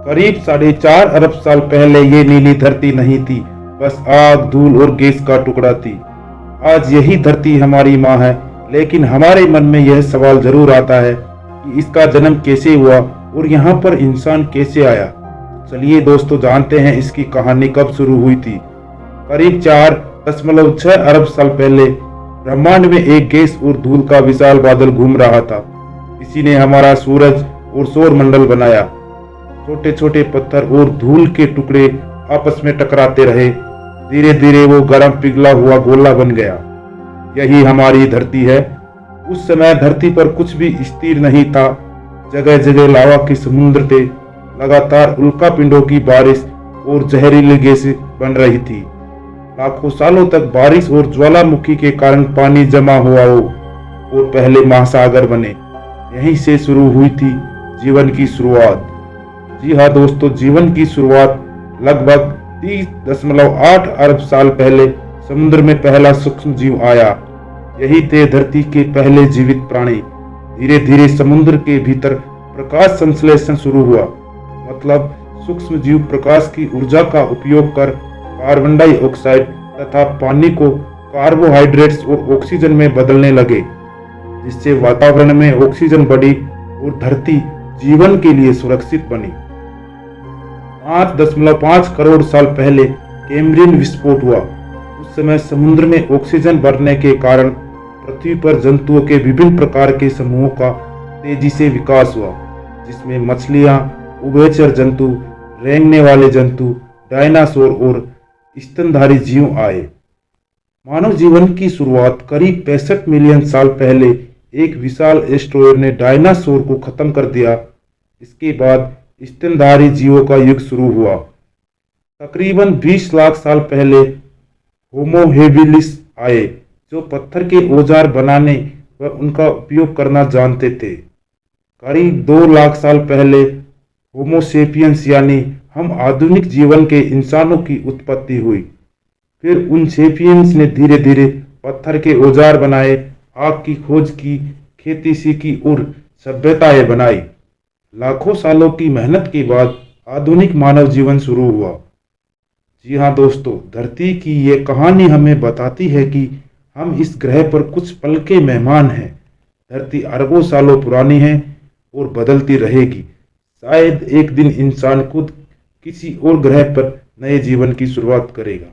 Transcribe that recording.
करीब 4.5 अरब साल पहले ये नीली धरती नहीं थी, बस आग, धूल और गैस का टुकड़ा थी। आज यही धरती हमारी माँ है, लेकिन हमारे मन में यह सवाल जरूर आता है कि इसका जन्म कैसे हुआ और यहाँ पर इंसान कैसे आया। चलिए दोस्तों, जानते हैं इसकी कहानी कब शुरू हुई थी। करीब 4.6 अरब साल पहले ब्रह्मांड में एक गैस और धूल का विशाल बादल घूम रहा था। इसी ने हमारा सूरज और सौर मंडल बनाया। छोटे छोटे पत्थर और धूल के टुकड़े आपस में टकराते रहे। धीरे धीरे वो गर्म पिघला हुआ गोला बन गया। यही हमारी धरती है। उस समय धरती पर कुछ भी स्थिर नहीं था। जगह जगह लावा के समुद्र थे। लगातार उल्कापिंडों की बारिश और जहरीली गैस बन रही थी। लाखों सालों तक बारिश और ज्वालामुखी के कारण पानी जमा हुआ हो और पहले महासागर बने। यहीं से शुरू हुई थी जीवन की शुरुआत। जी हाँ दोस्तों, जीवन की शुरुआत लगभग 30.8 अरब साल पहले समुद्र में पहला सूक्ष्म जीव आया। यही थे धरती के पहले जीवित प्राणी। धीरे धीरे समुद्र के भीतर प्रकाश संश्लेषण शुरू हुआ। मतलब सूक्ष्म जीव प्रकाश की ऊर्जा का उपयोग कर कार्बन डाइऑक्साइड तथा पानी को कार्बोहाइड्रेट्स और ऑक्सीजन में बदलने लगे, जिससे वातावरण में ऑक्सीजन बढ़ी और धरती जीवन के लिए सुरक्षित बनी। 5.5 करोड़ साल पहले कैम्ब्रियन विस्फोट हुआ। उस समय समुद्र में ऑक्सीजन बढ़ने के कारण पृथ्वी पर जंतुओं के विभिन्न प्रकार के समूहों का तेजी से विकास हुआ, जिसमें मछलियां, उभयचर जंतु, रेंगने वाले जंतु, डायनासोर और स्तनधारी जीव आए। मानव जीवन की शुरुआत करीब 65 मिलियन साल पहले एक विशाल एस्टेरॉयड ने डायनासोर को खत्म कर दिया। इसके बाद स्तनधारी जीवों का युग शुरू हुआ। तकरीबन 20 लाख साल पहले होमो हेबिलिस आए, जो पत्थर के औजार बनाने व उनका उपयोग करना जानते थे। करीब 2 लाख साल पहले होमो सेपियंस यानी हम आधुनिक जीवन के इंसानों की उत्पत्ति हुई। फिर उन सेपियंस ने धीरे धीरे पत्थर के औजार बनाए, आग की खोज की, खेती सीखी और सभ्यताएं बनाई। लाखों सालों की मेहनत के बाद आधुनिक मानव जीवन शुरू हुआ। जी हाँ दोस्तों, धरती की ये कहानी हमें बताती है कि हम इस ग्रह पर कुछ पल के मेहमान हैं। धरती अरबों सालों पुरानी है और बदलती रहेगी। शायद एक दिन इंसान खुद किसी और ग्रह पर नए जीवन की शुरुआत करेगा।